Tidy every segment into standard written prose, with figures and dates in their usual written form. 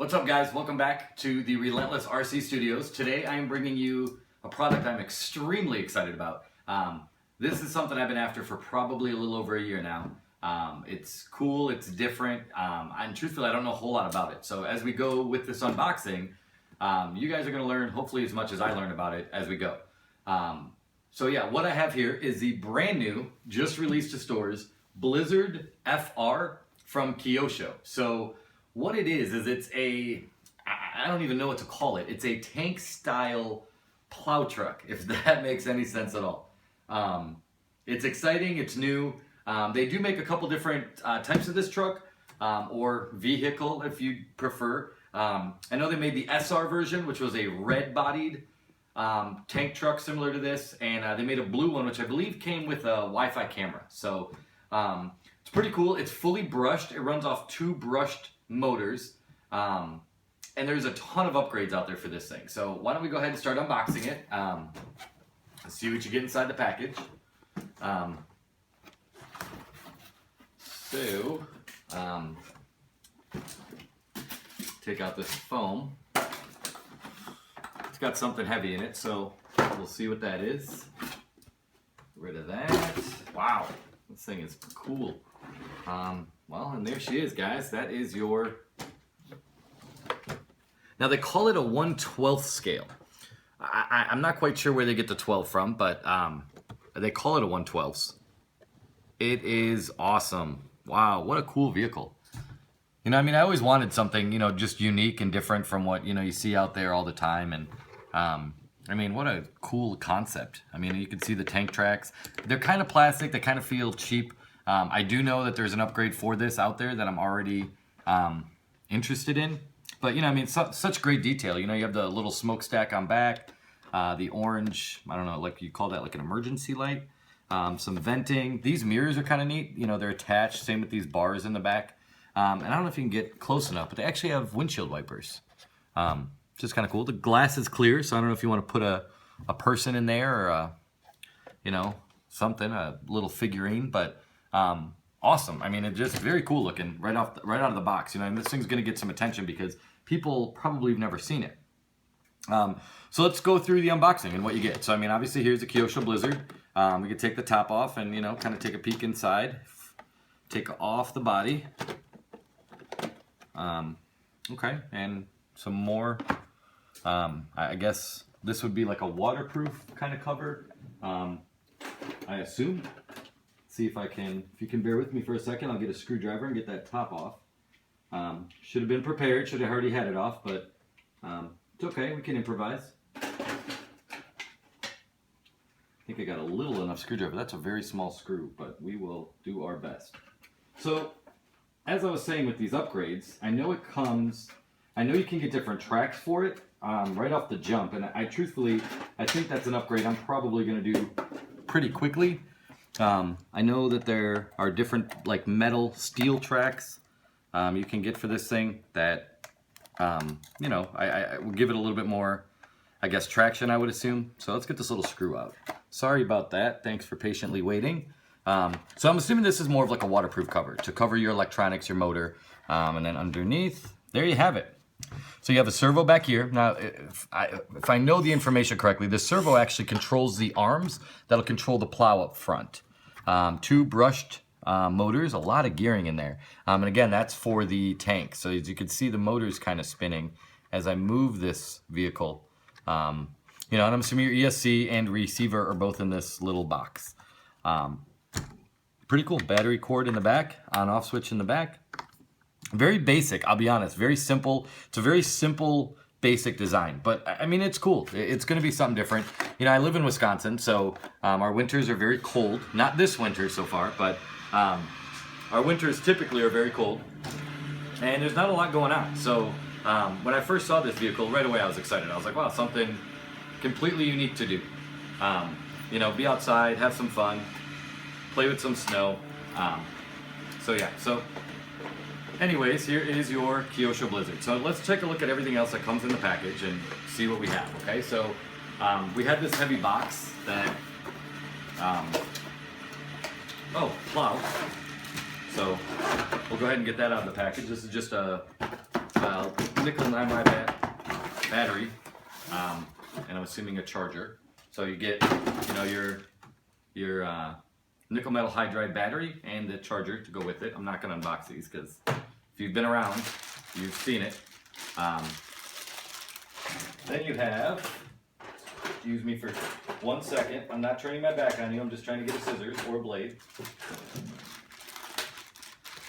What's up, guys? Welcome back to the Relentless RC Studios. Today I am bringing you a product I'm extremely excited about. This is something I've been after for probably a little over a year now. It's cool, it's different, and truthfully I don't know a whole lot about it. So as we go with this unboxing, you guys are going to learn hopefully as much as I learn about it as we go. So yeah, what I have here is the brand new, just released to stores, Blizzard FR from Kyosho. So what it is it's I don't even know what to call it. It's a tank style plow truck, if that makes any sense at all. It's exciting, it's new. They do make a couple different types of this truck, or vehicle if you prefer. I know they made the SR version, which was a red bodied tank truck similar to this, and they made a blue one which I believe came with a Wi-Fi camera. So it's pretty cool. It's fully brushed. It runs off 2 brushed motors, and there's a ton of upgrades out there for this thing. So why don't we go ahead and start unboxing it. Let's see what you get inside the package. Take out this foam. It's got something heavy in it, so we'll see what that is. Get rid of that. Wow, this thing is cool. Well, and there she is, guys. That is your... Now, they call it a 1/12 scale. I'm not quite sure where they get the 12 from, but they call it a 1/12. It is awesome. Wow, what a cool vehicle. You know, I mean, I always wanted something, you know, just unique and different from what, you know, you see out there all the time. And, I mean, what a cool concept. I mean, you can see the tank tracks. They're kind of plastic. They kind of feel cheap. I do know that there's an upgrade for this out there that I'm already interested in. But, you know, I mean, such great detail. You know, you have the little smokestack on back, the orange, I don't know, like you call that like an emergency light, some venting. These mirrors are kind of neat. You know, they're attached, same with these bars in the back. And I don't know if you can get close enough, but they actually have windshield wipers, which is kind of cool. The glass is clear, so I don't know if you want to put a person in there or, you know, something, a little figurine, but... awesome. I mean, it's just very cool looking right out of the box. You know, and this thing's going to get some attention because people probably have never seen it. So let's go through the unboxing and what you get. So I mean, obviously here's the Kyosho Blizzard. We can take the top off and, you know, kind of take a peek inside. Take off the body. Okay, and some more. I guess this would be like a waterproof kind of cover. I assume. See if you can bear with me for a second, I'll get a screwdriver and get that top off. Should have been prepared, should have already had it off, but it's okay, we can improvise. I think I got a little enough screwdriver. That's a very small screw, but we will do our best. So, as I was saying with these upgrades, I know you can get different tracks for it right off the jump, and I think that's an upgrade I'm probably going to do pretty quickly. I know that there are different like metal steel tracks you can get for this thing that you know, I will give it a little bit more, I guess, traction, I would assume. So let's get this little screw out. Sorry about that. Thanks for patiently waiting. So I'm assuming this is more of like a waterproof cover to cover your electronics, your motor, and then underneath, there you have it. So you have a servo back here. Now, if I know the information correctly, the servo actually controls the arms that'll control the plow up front. 2 brushed motors, a lot of gearing in there. And again, that's for the tank. So as you can see, the motor's kind of spinning as I move this vehicle. You know, and I'm assuming your ESC and receiver are both in this little box. Pretty cool. Battery cord in the back, on-off switch in the back. Very basic, I'll be honest, very simple. It's a very simple, basic design, but I mean, it's cool. It's gonna be something different. You know, I live in Wisconsin, so our winters are very cold. Not this winter so far, but our winters typically are very cold, and there's not a lot going on. So when I first saw this vehicle, right away I was excited. I was like, wow, something completely unique to do. You know, be outside, have some fun, play with some snow. So yeah, so anyways, here is your Kyosho Blizzard. So let's take a look at everything else that comes in the package and see what we have, okay? So we had this heavy box that, plow. So we'll go ahead and get that out of the package. This is just a nickel 9 battery, and I'm assuming a charger. So you get, you know, your nickel metal hydride battery and the charger to go with it. I'm not going to unbox these because if you've been around, you've seen it. Then you have, excuse me for 1 second, I'm not turning my back on you, I'm just trying to get a scissors or a blade.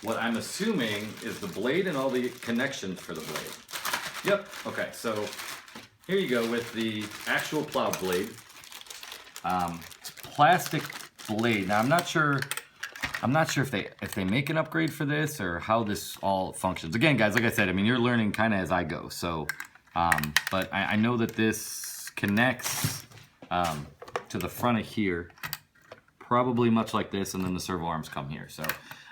What I'm assuming is the blade and all the connections for the blade. Yep, okay, so here you go with the actual plow blade. It's a plastic blade. Now I'm not sure if they make an upgrade for this or how this all functions. Again, guys, like I said, I mean, you're learning kind of as I go. So, but I know that this connects to the front of here, probably much like this, and then the servo arms come here. So,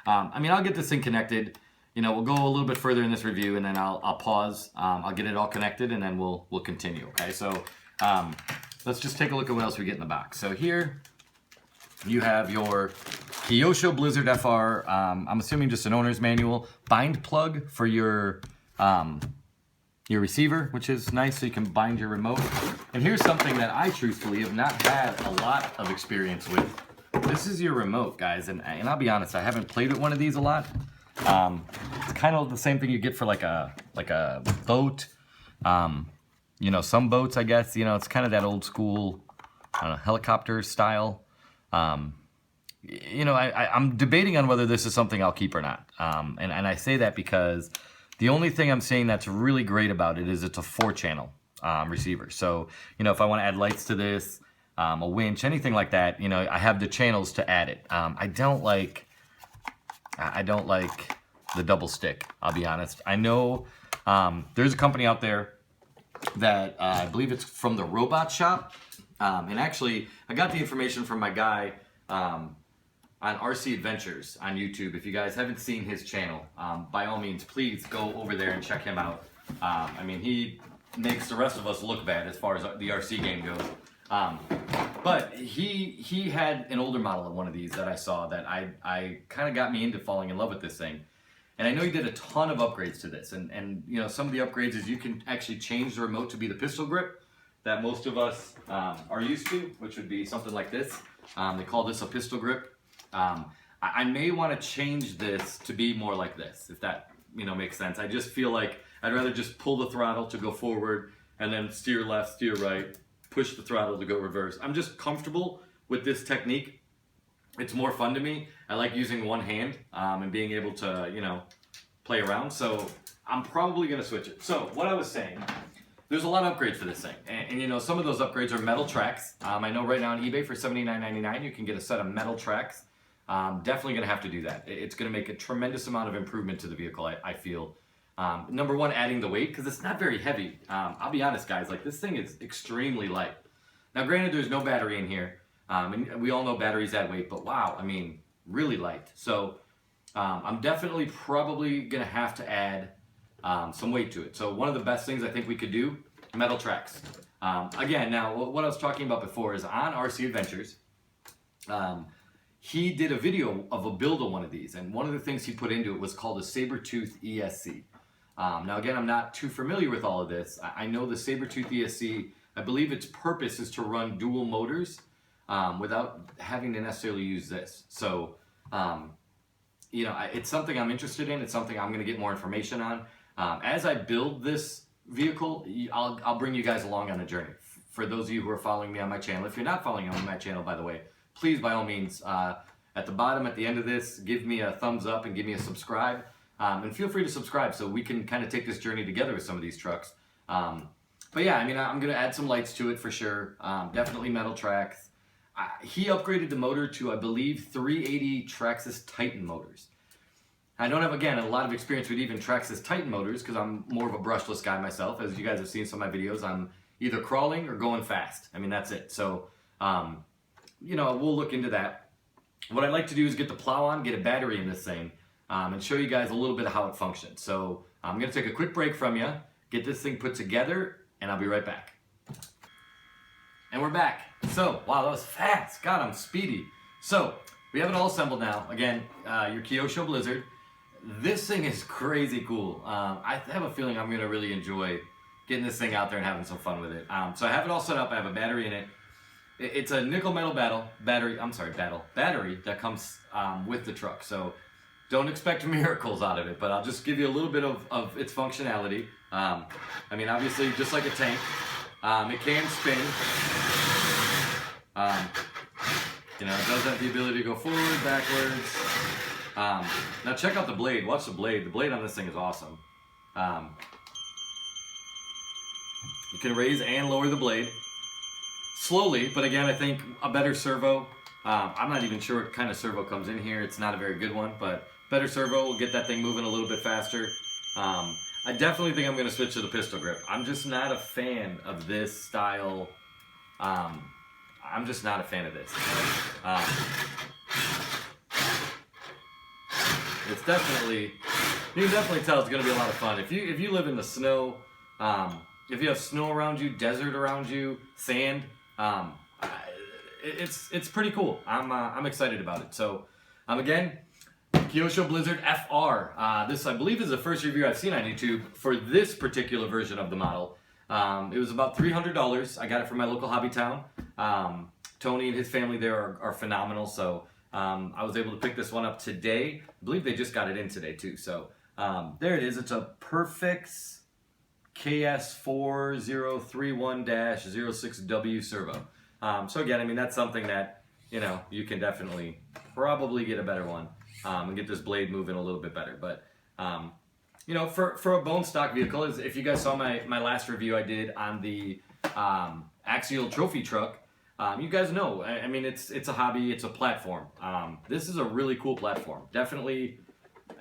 I mean, I'll get this thing connected. You know, we'll go a little bit further in this review, and then I'll pause. I'll get it all connected, and then we'll continue. Okay, so let's just take a look at what else we get in the box. So here you have your Kyosho Blizzard FR. I'm assuming just an owner's manual, bind plug for your receiver, which is nice, so you can bind your remote. And here's something that I truthfully have not had a lot of experience with. This is your remote, guys, and I'll be honest, I haven't played with one of these a lot. It's kind of the same thing you get for like a boat. You know, some boats, I guess, you know, it's kind of that old school, I don't know, helicopter style. You know, I'm debating on whether this is something I'll keep or not. And I say that because the only thing I'm saying that's really great about it is it's a 4-channel receiver. So, you know, if I want to add lights to this, a winch, anything like that, you know, I have the channels to add it. I don't like the double stick, I'll be honest. I know there's a company out there that I believe it's from the Robot Shop. And actually, I got the information from my guy on RC Adventures on YouTube. If you guys haven't seen his channel, by all means, please go over there and check him out. I mean, he makes the rest of us look bad as far as the RC game goes. But he had an older model of one of these that I saw that I kind of got me into falling in love with this thing. And I know he did a ton of upgrades to this. And you know, some of the upgrades is you can actually change the remote to be the pistol grip that most of us are used to, which would be something like this. They call this a pistol grip. I may want to change this to be more like this, if that, you know, makes sense. I just feel like I'd rather just pull the throttle to go forward and then steer left, steer right, push the throttle to go reverse. I'm just comfortable with this technique. It's more fun to me. I like using one hand and being able to, you know, play around. So I'm probably going to switch it. So what I was saying, there's a lot of upgrades for this thing. And you know, some of those upgrades are metal tracks. I know right now on eBay for $79.99, you can get a set of metal tracks. Definitely going to have to do that. It's going to make a tremendous amount of improvement to the vehicle, I feel. Number one, adding the weight, because it's not very heavy. I'll be honest, guys, like this thing is extremely light. Now, granted, there's no battery in here, and we all know batteries add weight, but wow, I mean, really light. So I'm definitely probably going to have to add some weight to it. So one of the best things I think we could do, metal tracks. Again, now, what I was talking about before is on RC Adventures, he did a video of a build of one of these, and one of the things he put into it was called a Sabertooth ESC. Now again, I'm not too familiar with all of this. I know the Sabertooth ESC, I believe its purpose is to run dual motors without having to necessarily use this. So, you know, it's something I'm interested in. It's something I'm going to get more information on. As I build this vehicle, I'll bring you guys along on the journey. For those of you who are following me on my channel, if you're not following me on my channel, by the way, please, by all means, at the bottom, at the end of this, give me a thumbs up and give me a subscribe. And feel free to subscribe so we can kind of take this journey together with some of these trucks. But yeah, I mean, I'm going to add some lights to it for sure. Definitely metal tracks. He upgraded the motor to, I believe, 380 Traxxas Titan motors. I don't have, again, a lot of experience with even Traxxas Titan motors because I'm more of a brushless guy myself. As you guys have seen some of my videos, I'm either crawling or going fast. I mean, that's it. So, you know, we'll look into that. What I'd like to do is get the plow on, get a battery in this thing, and show you guys a little bit of how it functions. So I'm going to take a quick break from you, get this thing put together, and I'll be right back. And we're back. So, wow, that was fast. God, I'm speedy. So, we have it all assembled now. Again, your Kyosho Blizzard. This thing is crazy cool. I have a feeling I'm going to really enjoy getting this thing out there and having some fun with it. So I have it all set up. I have a battery in it. It's a nickel metal battery that comes with the truck. So don't expect miracles out of it, but I'll just give you a little bit of its functionality. I mean, obviously, just like a tank, it can spin. You know, it does have the ability to go forward, backwards. Now check out the blade. Watch the blade. The blade on this thing is awesome. You can raise and lower the blade slowly, but again, I think a better servo. I'm not even sure what kind of servo comes in here. It's not a very good one, but better servo will get that thing moving a little bit faster. I definitely think I'm going to switch to the pistol grip. I'm just not a fan of this style. I'm just not a fan of this. It's definitely, you can definitely tell it's going to be a lot of fun. If you live in the snow, if you have snow around you, desert around you, sand, it's pretty cool. I'm excited about it. So, again, Kyosho Blizzard FR. This, I believe, is the first review I've seen on YouTube for this particular version of the model. It was about $300. I got it from my local hobby town. Tony and his family there are phenomenal. So I was able to pick this one up today. I believe they just got it in today too. So there it is. It's a Perfix KS4031-06W servo. So again, I mean, that's something that, you know, you can definitely probably get a better one and get this blade moving a little bit better. But you know, for a bone stock vehicle, if you guys saw my last review I did on the Axial trophy truck, you guys know, I mean, it's a hobby, it's a platform. This is a really cool platform. Definitely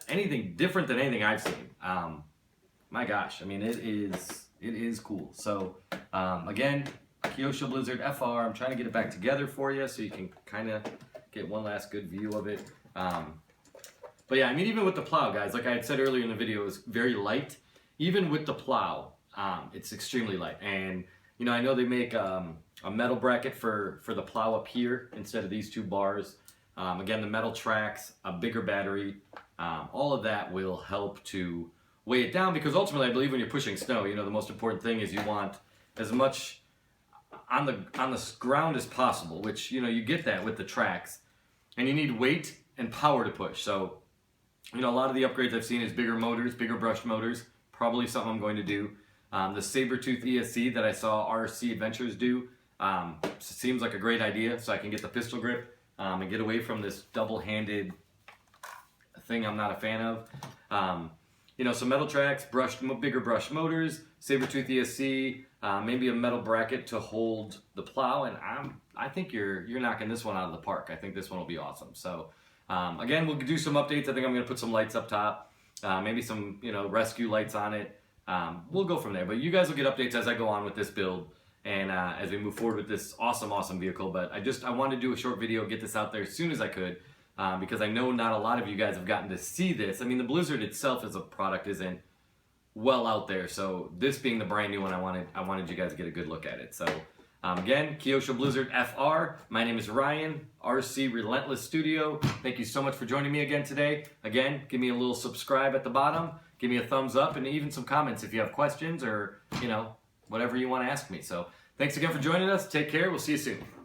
anything different than anything I've seen. My gosh, I mean, it is cool. So again, Kyosho Blizzard FR. I'm trying to get it back together for you so you can kind of get one last good view of it. But yeah, I mean, even with the plow, guys, like I had said earlier in the video, it was very light. Even with the plow, it's extremely light. And, you know, I know they make a metal bracket for the plow up here instead of these two bars. Again, the metal tracks, a bigger battery, all of that will help to weigh it down, because ultimately I believe when you're pushing snow, you know, the most important thing is you want as much on the ground as possible, which, you know, you get that with the tracks, and you need weight and power to push. So, you know, a lot of the upgrades I've seen is bigger motors, bigger brushed motors, probably something I'm going to do. The Sabertooth ESC that I saw RC Adventures do seems like a great idea, so I can get the pistol grip and get away from this double-handed thing I'm not a fan of. You know, some metal tracks, bigger brushed motors, Sabertooth ESC, maybe a metal bracket to hold the plow, and I think you're knocking this one out of the park. I think this one will be awesome. So again, we'll do some updates. I think I'm going to put some lights up top, maybe some, you know, rescue lights on it. We'll go from there, but you guys will get updates as I go on with this build and as we move forward with this awesome vehicle. But I wanted to do a short video, get this out there as soon as I could, because I know not a lot of you guys have gotten to see this. I mean, the Blizzard itself as a product isn't well out there, so this being the brand new one, I wanted you guys to get a good look at it. So again, Kyosho Blizzard FR. My name is Ryan, RC Relentless Studio. Thank you so much for joining me again today. Again, give me a little subscribe at the bottom, give me a thumbs up, and even some comments if you have questions or, you know, whatever you want to ask me. So thanks again for joining us. Take care. We'll see you soon.